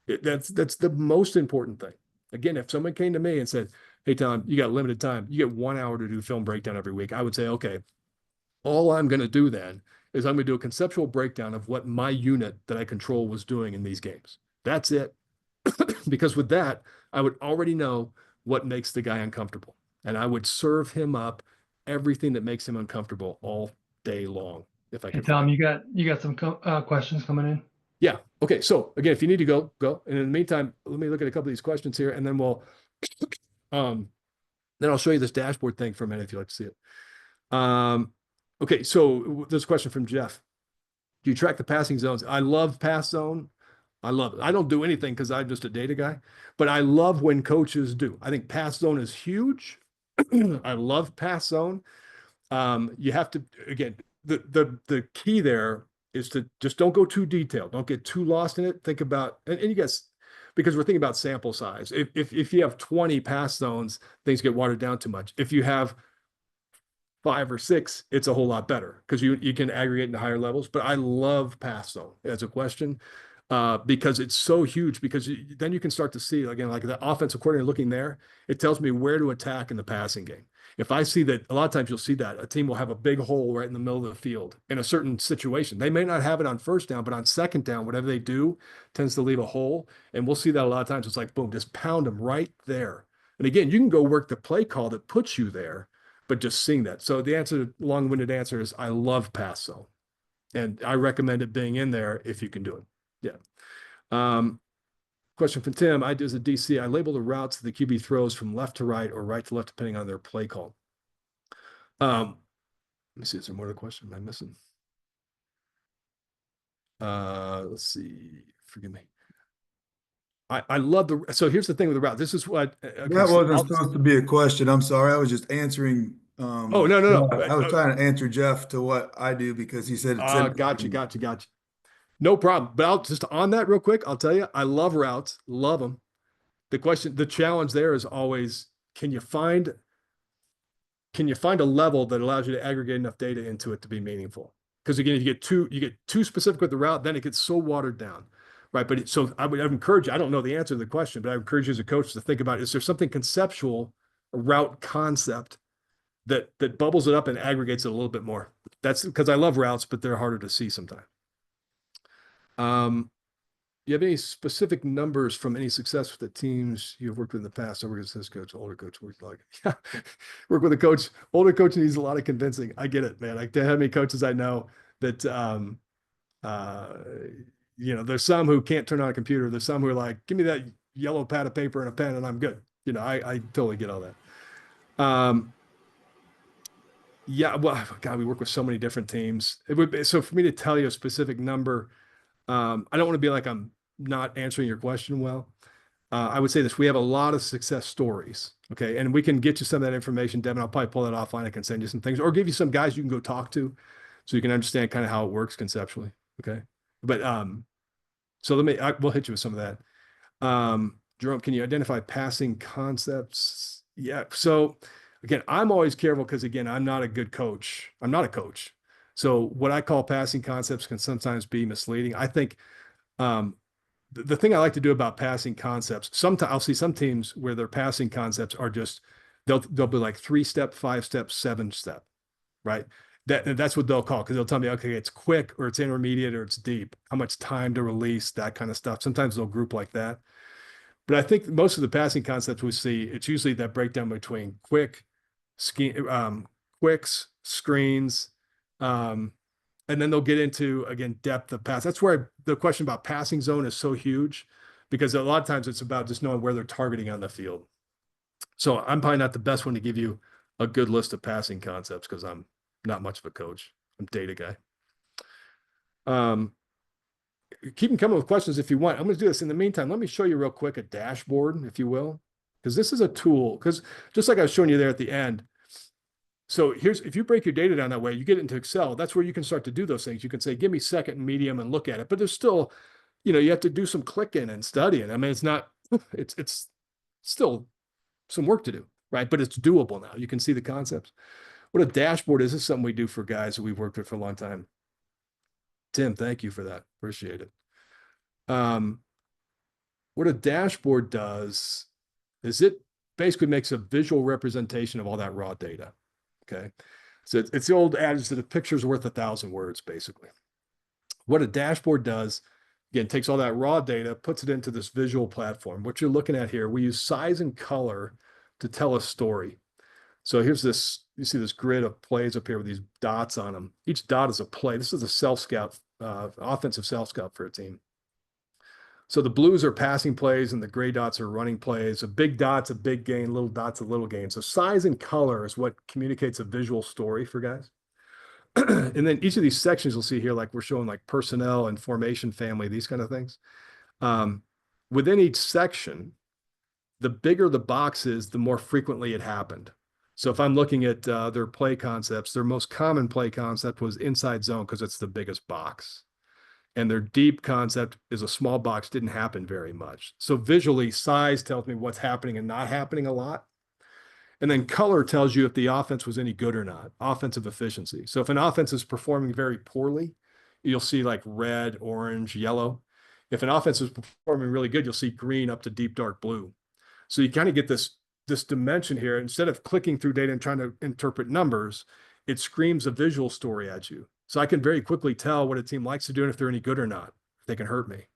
it. That's the most important thing. Again, if someone came to me and said, hey, Tom, you got limited time, you get 1 hour to do film breakdown every week, I would say, okay, all I'm going to do then is I'm going to do a conceptual breakdown of what my unit that I control was doing in these games. That's it. Because with that, I would already know what makes the guy uncomfortable. And I would serve him up everything that makes him uncomfortable all day long. If I Hey, could Tom, find. you got some questions coming in? Yeah. Okay. So again, if you need to go, go. And in the meantime, let me look at a couple of these questions here, and then um, then I'll show you this dashboard thing for a minute if you'd like to see it. Okay. So there's a question from Jeff. Do you track the passing zones? I love pass zone. I love it. I don't do anything because I'm just a data guy, but I love when coaches do. I think pass zone is huge. I love pass zone. You have to, again, the key there is to just don't go too detailed. Don't get too lost in it. Think about, and you guys, because we're thinking about sample size. If you have 20 pass zones, things get watered down too much. If you have 5 or 6, it's a whole lot better because you can aggregate into higher levels. But I love pass zone as a question because it's so huge. Because then you can start to see again, like the offensive coordinator looking there, it tells me where to attack in the passing game. If I see that, a lot of times you'll see that a team will have a big hole right in the middle of the field in a certain situation. They may not have it on first down, but on second down, whatever they do tends to leave a hole. And we'll see that a lot of times. It's like, boom, just pound them right there. And again, you can go work the play call that puts you there, but just seeing that. So the answer, long-winded answer is I love pass zone. And I recommend it being in there if you can do it. Yeah. Question from Tim. I do as a DC, I label the routes the QB throws from left to right or right to left, depending on their play call. Let me see. Is there more to the question? Am I missing? Let's see. Forgive me. I love so here's the thing with the route. This is what that wasn't supposed to be a question. I'm sorry. I was just answering. Oh, no. I was trying to answer Jeff to what I do because he said it's gotcha. No problem. But I'll just on that real quick, I'll tell you, I love routes, love them. The challenge there is always, can you find a level that allows you to aggregate enough data into it to be meaningful? Because again, if you get too specific with the route, then it gets so watered down, right? But so I would encourage you, I don't know the answer to the question, but I encourage you as a coach to think about, is there something conceptual, a route concept that bubbles it up and aggregates it a little bit more? That's because I love routes, but they're harder to see sometimes. You have any specific numbers from any success with the teams you've worked with in the past? I work as this coach, older coach, work with a coach. Older coach needs a lot of convincing. I get it, man. Like, how many coaches I know that, there's some who can't turn on a computer. There's some who are like, give me that yellow pad of paper and a pen and I'm good. I totally get all that. Yeah, well, God, we work with so many different teams. So for me to tell you a specific number, I don't want to be like I'm not answering your question well. I would say this: we have a lot of success stories, okay, and we can get you some of that information, Devin. I'll probably pull that offline. I can send you some things, or give you some guys you can go talk to, so you can understand kind of how it works conceptually, okay. But so we'll hit you with some of that. Jerome, can you identify passing concepts? Yeah. So again, I'm always careful because again, I'm not a good coach. I'm not a coach. So what I call passing concepts can sometimes be misleading. I think the thing I like to do about passing concepts, sometimes I'll see some teams where their passing concepts are just, they'll be like 3-step, 5-step, 7-step, right? That's what they'll call, because they'll tell me, okay, it's quick or it's intermediate or it's deep, how much time to release, that kind of stuff. Sometimes they'll group like that. But I think most of the passing concepts we see, it's usually that breakdown between quicks, screens, and then they'll get into, again, depth of pass. That's where the question about passing zone is so huge, because a lot of times it's about just knowing where they're targeting on the field. So I'm probably not the best one to give you a good list of passing concepts, because I'm not much of a coach. I'm data guy. Keep them coming with questions if you want. I'm going to do this. In the meantime, let me show you real quick a dashboard, if you will, because this is a tool. Because just like I was showing you there at the end, so here's, if you break your data down that way, you get into Excel, that's where you can start to do those things. You can say, give me second and medium and look at it. But there's still, you have to do some clicking and studying. I mean, it's not, it's still some work to do, right? But it's doable now. You can see the concepts. What a dashboard is something we do for guys that we've worked with for a long time. Tim, thank you for that. Appreciate it. What a dashboard does is it basically makes a visual representation of all that raw data. Okay. So it's the old adage that a picture's worth 1,000 words, basically. What a dashboard does, again, takes all that raw data, puts it into this visual platform. What you're looking at here, we use size and color to tell a story. So here's this, you see this grid of plays up here with these dots on them. Each dot is a play. This is a self-scout, offensive self-scout for a team. So the blues are passing plays and the gray dots are running plays. A big dot's a big gain, little dot's a little gain. So size and color is what communicates a visual story for guys. And then each of these sections you'll see here, like we're showing like personnel and formation family, these kind of things. Within each section, the bigger the box is, the more frequently it happened. So if I'm looking at their play concepts, their most common play concept was inside zone because it's the biggest box. And their deep concept is a small box, didn't happen very much. So visually, size tells me what's happening and not happening a lot. And then color tells you if the offense was any good or not, offensive efficiency. So if an offense is performing very poorly, you'll see like red, orange, yellow. If an offense is performing really good, you'll see green up to deep dark blue. So you kind of get this dimension here. Instead of clicking through data and trying to interpret numbers, it screams a visual story at you. So I can very quickly tell what a team likes to do and if they're any good or not. They can hurt me.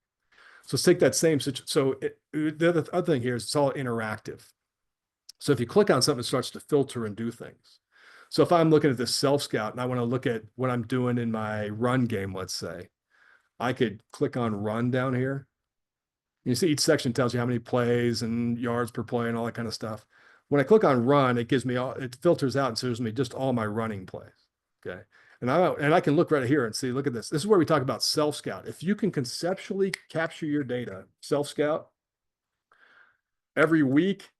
So let's take that same situation. So the other thing here is it's all interactive. So if you click on something, it starts to filter and do things. So if I'm looking at this self-scout and I want to look at what I'm doing in my run game, let's say, I could click on run down here. You see each section tells you how many plays and yards per play and all that kind of stuff. When I click on run, it gives me all, it filters out and shows me just all my running plays. Okay. And I can look right here and see, look at this. This is where we talk about self-scout. If you can conceptually capture your data, self-scout, every week,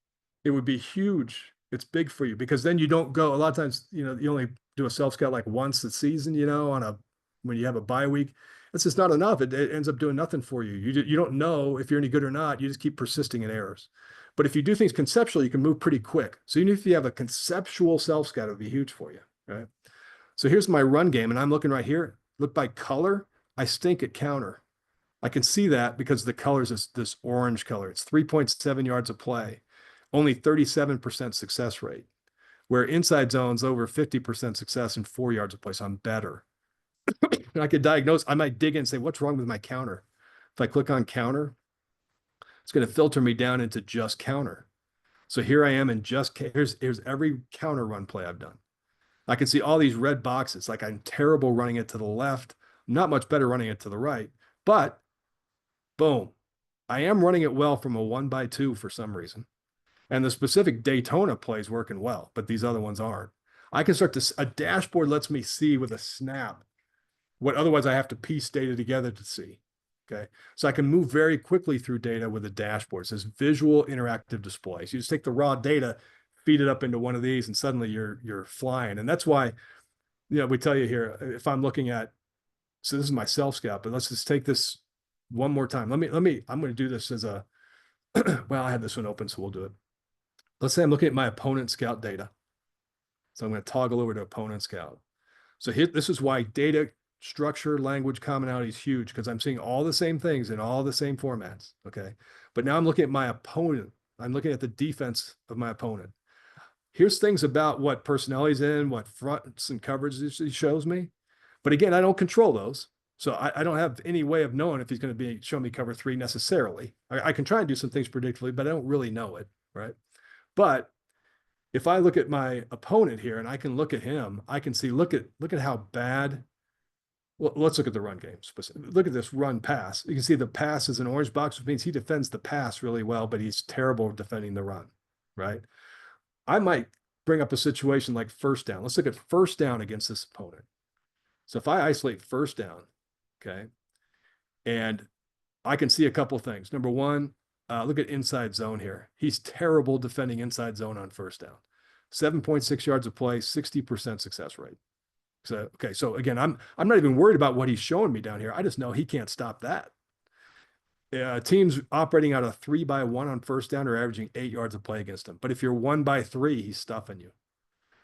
it would be huge. It's big for you because then you don't go, a lot of times, you only do a self-scout like once a season, when you have a bye week. It's just not enough. It ends up doing nothing for you. You don't know if you're any good or not. You just keep persisting in errors. But if you do things conceptually, you can move pretty quick. So even if you have a conceptual self-scout, it would be huge for you, right? So here's my run game, and I'm looking right here. Look by color, I stink at counter. I can see that because the color is this orange color. It's 3.7 yards of play, only 37% success rate, where inside zone's over 50% success and 4 yards of play, so I'm better. And I could diagnose, I might dig in and say, what's wrong with my counter? If I click on counter, it's going to filter me down into just counter. So here I am in just, here's every counter run play I've done. I can see all these red boxes, like I'm terrible running it to the left, not much better running it to the right, but boom, I am running it well from a 1x2 for some reason. And the specific Daytona play is working well, but these other ones aren't. I can start to, a dashboard lets me see with a snap what otherwise I have to piece data together to see. Okay. So I can move very quickly through data with a dashboard. It says visual interactive displays. You just take the raw data, feed it up into one of these, and suddenly you're flying. And that's why, we tell you here, if I'm looking at, so this is my self-scout, but let's just take this one more time. I'm going to do this as a, well, I had this one open, so we'll do it. Let's say I'm looking at my opponent scout data. So I'm going to toggle over to opponent scout. So here, this is why data structure, language, commonality is huge because I'm seeing all the same things in all the same formats. Okay. But now I'm looking at my opponent. I'm looking at the defense of my opponent. Here's things about what personnel he's in, what fronts and coverages he shows me. But again, I don't control those. So I don't have any way of knowing if he's going to be showing me cover 3 necessarily. I can try and do some things predictably, but I don't really know it. Right. But if I look at my opponent here and I can look at him, I can see, look at how bad. Well, let's look at the run game. Look at this run pass. You can see the pass is an orange box, which means he defends the pass really well, but he's terrible at defending the run. Right. I might bring up a situation like first down. Let's look at first down against this opponent. So if I isolate first down, okay, and I can see a couple things. Number one, look at inside zone here. He's terrible defending inside zone on first down. 7.6 yards of play, 60% success rate. So, okay, so again, I'm not even worried about what he's showing me down here. I just know he can't stop that. Teams operating out of 3-by-1 on first down are averaging 8 yards of play against him. But if you're 1-by-3, he's stuffing you.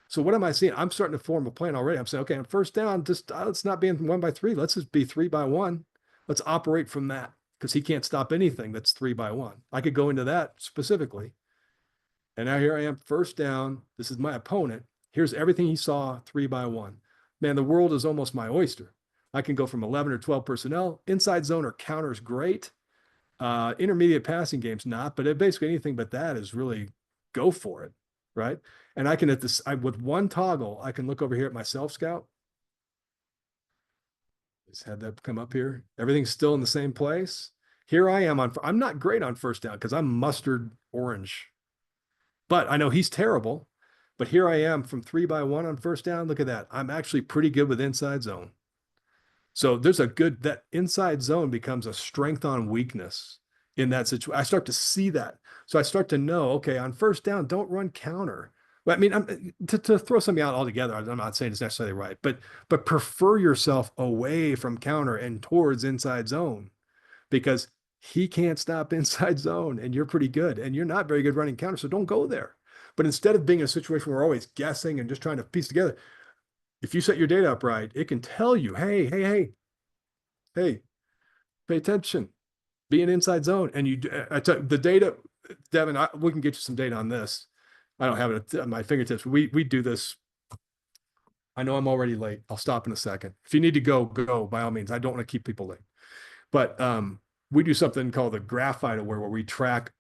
So what am I seeing? I'm starting to form a plan already. I'm saying, okay, on first down, just let's not be in 1-by-3. Let's just be 3-by-1. Let's operate from that because he can't stop anything that's 3-by-1. I could go into that specifically. And now here I am, first down. This is my opponent. Here's everything he saw 3-by-1. Man, the world is almost my oyster. I can go from 11 or 12 personnel. Inside zone or counter is great. Intermediate passing game's not, but basically anything but that is really go for it, right? And I can with one toggle, I can look over here at my self scout. Just had that come up here. Everything's still in the same place. Here I am I'm not great on first down because I'm mustard orange, but I know he's terrible. But here I am from 3-by-1 on first down. Look at that. I'm actually pretty good with inside zone. So there's that inside zone becomes a strength on weakness in that situation. I start to see that. So I start to know, okay, on first down, don't run counter. Well, I mean, to throw something out altogether, I'm not saying it's necessarily right, but prefer yourself away from counter and towards inside zone because he can't stop inside zone and you're pretty good and you're not very good running counter. So don't go there. But instead of being in a situation where we're always guessing and just trying to piece together, if you set your data up right, it can tell you, hey, pay attention, be an inside zone. And the data, Devin, we can get you some data on this. I don't have it at my fingertips. We do this. I know I'm already late. I'll stop in a second. If you need to go by all means. I don't want to keep people late. But we do something called the Graphite Aware where we track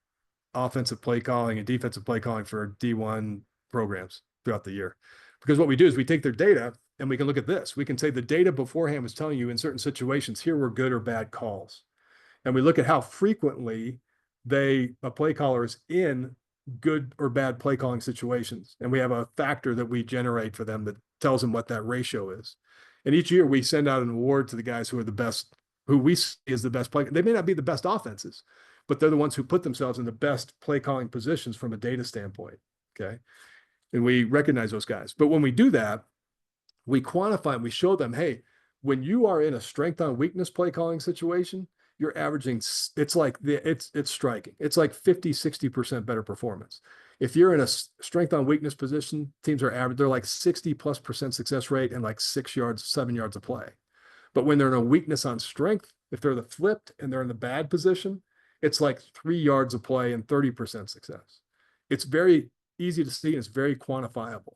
offensive play calling and defensive play calling for D1 programs throughout the year. Because what we do is we take their data and we can look at this. We can say the data beforehand was telling you in certain situations, here were good or bad calls. And we look at how frequently a play caller is in good or bad play calling situations. And we have a factor that we generate for them that tells them what that ratio is. And each year we send out an award to the guys who are the best, who we see as the best play. They may not be the best offenses, but they're the ones who put themselves in the best play calling positions from a data standpoint. Okay. And we recognize those guys. But when we do that, we quantify and we show them, hey, when you are in a strength on weakness play calling situation, you're averaging, it's striking. It's like 50-60% better performance. If you're in a strength on weakness position, teams are average, they're like 60+% success rate and like 7 yards of play. But when they're in a weakness on strength, if they're the flipped and they're in the bad position, it's like 3 yards of play and 30% success. It's very easy to see and it's very quantifiable.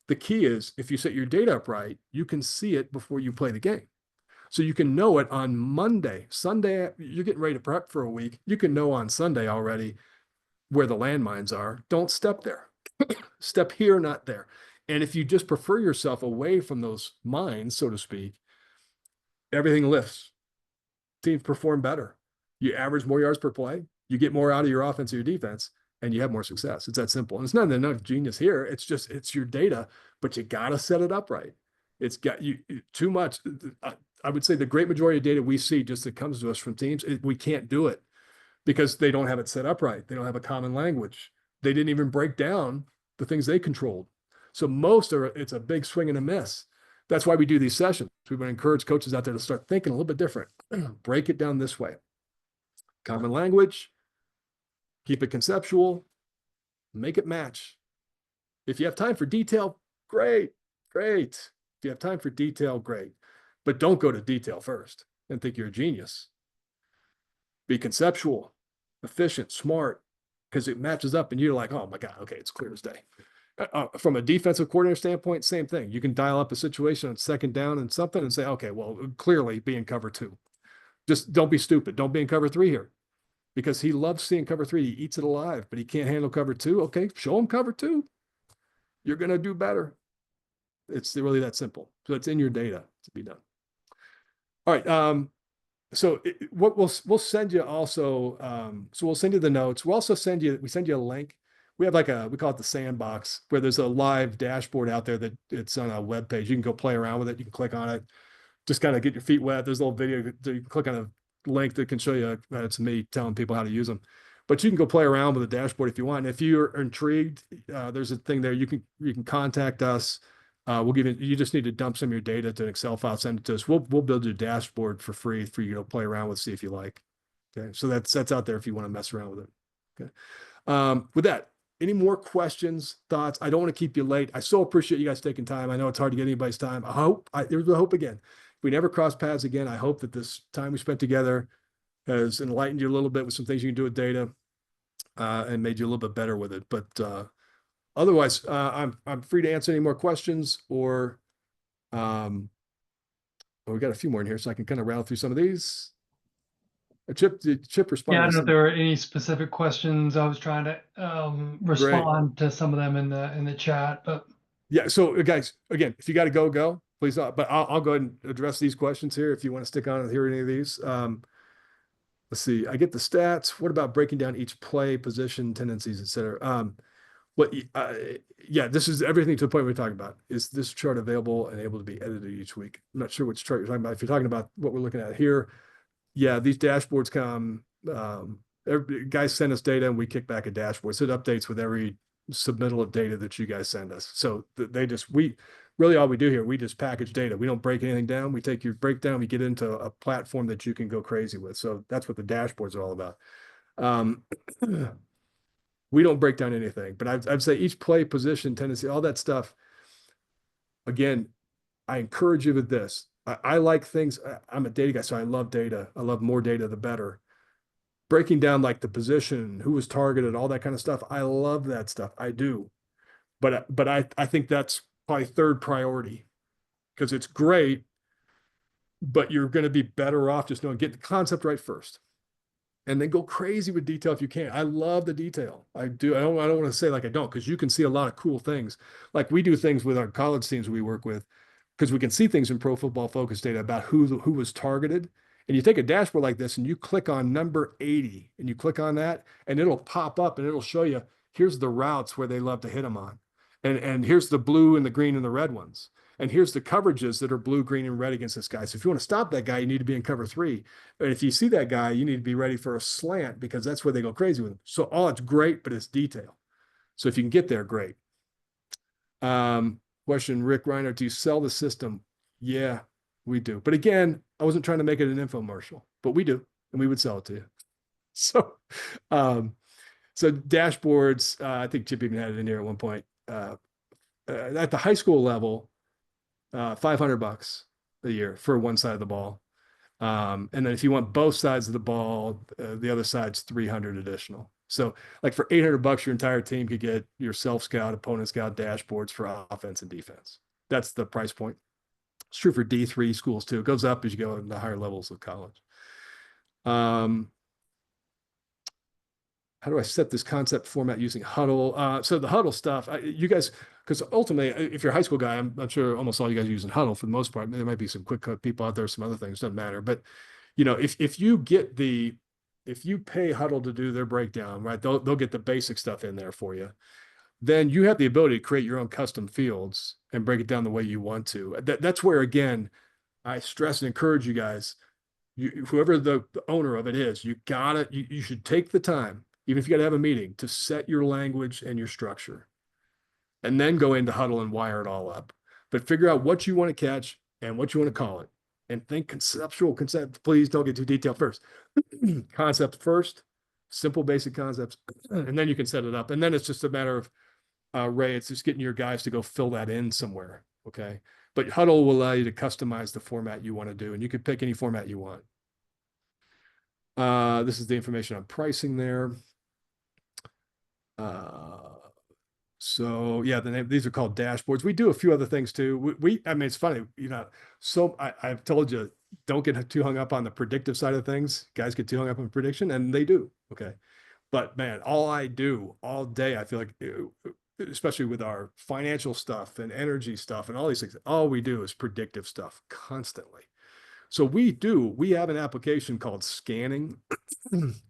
The key is if you set your data up right, you can see it before you play the game. So you can know it on Monday, Sunday, you're getting ready to prep for a week. You can know on Sunday already where the landmines are. Don't step there. Step here, not there. And if you just prefer yourself away from those mines, so to speak, everything lifts. Teams perform better. You average more yards per play. You get more out of your offense or your defense, and you have more success. It's that simple. And it's not enough genius here. It's your data, but you got to set it up right. It's got you too much. I would say the great majority of data we see just that comes to us from teams, we can't do it because they don't have it set up right. They don't have a common language. They didn't even break down the things they controlled. So it's a big swing and a miss. That's why we do these sessions. We would encourage coaches out there to start thinking a little bit different. Break it down this way. Common language, keep it conceptual, make it match. If you have time for detail, great. If you have time for detail, great. but don't go to detail first and think you're a genius. Be conceptual, efficient, smart, because it matches up and you're like, oh my God, okay, it's clear as day. From a defensive coordinator standpoint, same thing. You can dial up a situation on second down and something and say, okay, well, clearly be in cover 2. Just don't be stupid. Don't be in cover 3 here, because he loves seeing cover 3. He eats it alive, but he can't handle cover 2. Okay, show him cover 2. You're going to do better. It's really that simple. So it's in your data to be done. All right. So what we'll send you also. So we'll send you the notes. We'll also send you a link. We have we call it the sandbox, where there's a live dashboard out there that it's on a web page. You can go play around with it. You can click on it, just kind of get your feet wet. There's a little video that you can click on a link that can show you. It's me telling people how to use them, but you can go play around with the dashboard if you want. And if you're intrigued, there's a thing there. You can contact us. We'll give you just need to dump some of your data to an Excel file, send it to us. We'll build your dashboard for free for you to play around with, see if you like. Okay. So that's out there if you want to mess around with it. Okay. With that, any more questions, thoughts? I don't want to keep you late. I so appreciate you guys taking time. I know it's hard to get anybody's time. There's a hope again. If we never cross paths again, I hope that this time we spent together has enlightened you a little bit with some things you can do with data, and made you a little bit better with it. But, otherwise, I'm free to answer any more questions, or we got a few more in here, so I can kind of rattle through some of these. Did Chip respond? Yeah, I don't know if there were any specific questions. I was trying to respond to some of them in the chat, but yeah. So guys, again, if you got to go, please. But I'll go ahead and address these questions here if you want to stick on and hear any of these. Let's see. I get the stats. What about breaking down each play, position, tendencies, etc.? Yeah, this is everything to the point we're talking about. Is this chart available and able to be edited each week? I'm not sure which chart you're talking about. If you're talking about what we're looking at here, yeah, these dashboards come, guys send us data and we kick back a dashboard. So it updates with every submittal of data that you guys send us. So really all we do here, we just package data. We don't break anything down. We take your breakdown, we get into a platform that you can go crazy with. So that's what the dashboards are all about. We don't break down anything, but I'd say each play, position, tendency, all that stuff. Again, I encourage you with this. I like things. I'm a data guy, so I love data. I love more data, the better. Breaking down like the position, who was targeted, all that kind of stuff. I love that stuff. I do. But I think that's probably third priority, because it's great, but you're going to be better off just knowing, get the concept right first, and then go crazy with detail if you can. I love the detail. I do. I don't want to say like I don't, because you can see a lot of cool things. Like we do things with our college teams we work with, because we can see things in Pro Football Focus data about who was targeted. And you take a dashboard like this and you click on number 80 and you click on that, and it'll pop up and it'll show you, here's the routes where they love to hit them on. And here's the blue and the green and the red ones. And here's the coverages that are blue, green, and red against this guy. So if you want to stop that guy, you need to be in cover 3. And if you see that guy, you need to be ready for a slant, because that's where they go crazy with him. So all it's great, but it's detail. So if you can get there, great. Question, Rick Reiner, do you sell the system? Yeah, we do. But again, I wasn't trying to make it an infomercial, but we do, and we would sell it to you. So, so dashboards, I think Chip even had it in here at one point. At the high school level, $500 a year for one side of the ball. And then if you want both sides of the ball, the other side's 300 additional. So like for $800, your entire team could get your self-scout, opponent scout dashboards for offense and defense. That's the price point. It's true for D3 schools too. It goes up as you go into higher levels of college. How do I set this concept format using Huddle? So the Huddle stuff, you guys, because ultimately, if you're a high school guy, I'm sure almost all you guys are using Huddle for the most part. There might be some quick cut people out there, some other things, doesn't matter. But you know, if you pay Huddle to do their breakdown, right, they'll get the basic stuff in there for you. Then you have the ability to create your own custom fields and break it down the way you want to. That's where, again, I stress and encourage you guys, whoever the owner of it is, you should take the time, even if you got to have a meeting, to set your language and your structure, and then go into Huddle and wire it all up. But figure out what you want to catch and what you want to call it, and think conceptual concept. Please don't get too detailed first. Concept first, simple, basic concepts, and then you can set it up. And then it's just a matter of, Ray, it's just getting your guys to go fill that in somewhere. Okay. but Huddle will allow you to customize the format you want to do, and you can pick any format you want. This is the information on pricing there. So yeah, these are called dashboards. We do a few other things too. I mean, it's funny, so I've told you, don't get too hung up on the predictive side of things. Guys get too hung up on prediction, and they do. Okay. But man, all I do all day, I feel like, especially with our financial stuff and energy stuff and all these things, all we do is predictive stuff constantly. So we have an application called scanning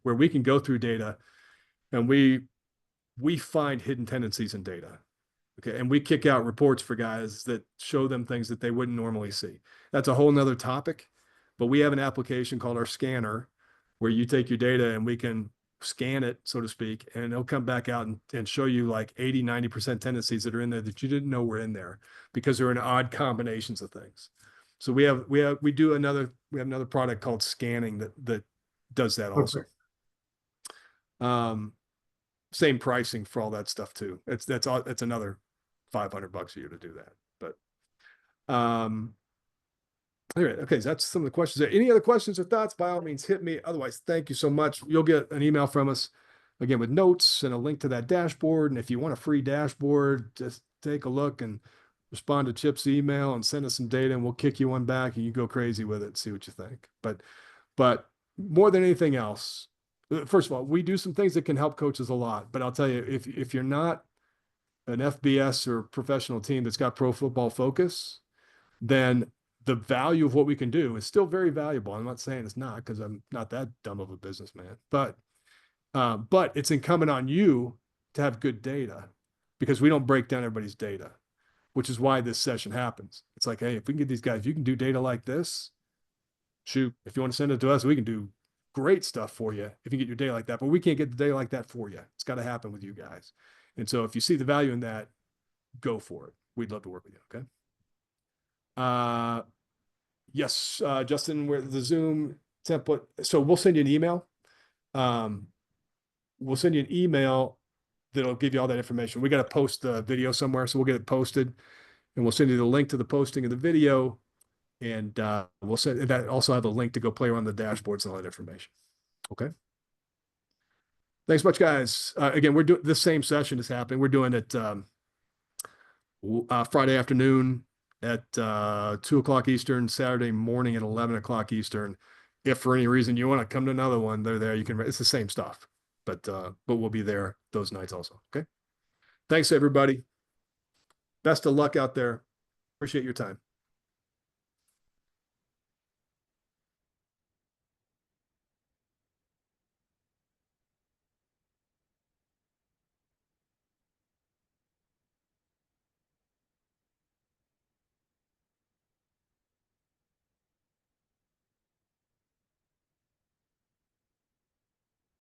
where we can go through data and we find hidden tendencies in data. Okay. And we kick out reports for guys that show them things that they wouldn't normally see. That's a whole nother topic, but we have an application called our scanner where you take your data and we can scan it, so to speak, and it'll come back out and show you like 80, 90% tendencies that are in there that you didn't know were in there because they're in odd combinations of things. So we have another product called scanning that does that also. Same pricing for all that stuff too. It's another $500 a year to do that. But all right, okay, so that's some of the questions. Any other questions or thoughts? By all means, hit me. Otherwise, thank you so much. You'll get an email from us again with notes and a link to that dashboard. And if you want a free dashboard, just take a look and respond to Chip's email and send us some data, and we'll kick you one back and you go crazy with it. See what you think. But more than anything else, first of all, we do some things that can help coaches a lot. But I'll tell you, if you're not an FBS or professional team that's got pro football focus, then the value of what we can do is still very valuable. I'm not saying it's not, because I'm not that dumb of a businessman, but it's incumbent on you to have good data, because we don't break down everybody's data, which is why this session happens. It's like, hey, if we can get these guys, if you can do data like this, shoot, if you want to send it to us, we can do great stuff for you if you get your data like that, but we can't get the data like that for you. It's got to happen with you guys. And so if you see the value in that, go for it. We'd love to work with you. Okay. Yes, Justin, where the Zoom template. So we'll send you an email. We'll send you an email that'll give you all that information. We got to post the video somewhere, so we'll get it posted, and we'll send you the link to the posting of the video, and we'll send that. Also have a link to go play around the dashboards and all that information. Okay. Thanks much, guys. Again, we're doing the same session is happening. We're doing it Friday afternoon at 2 o'clock Eastern, Saturday morning at 11 o'clock Eastern. If for any reason you want to come to another one, they're there. You can, it's the same stuff, but we'll be there those nights also. Okay. Thanks, everybody. Best of luck out there. Appreciate your time.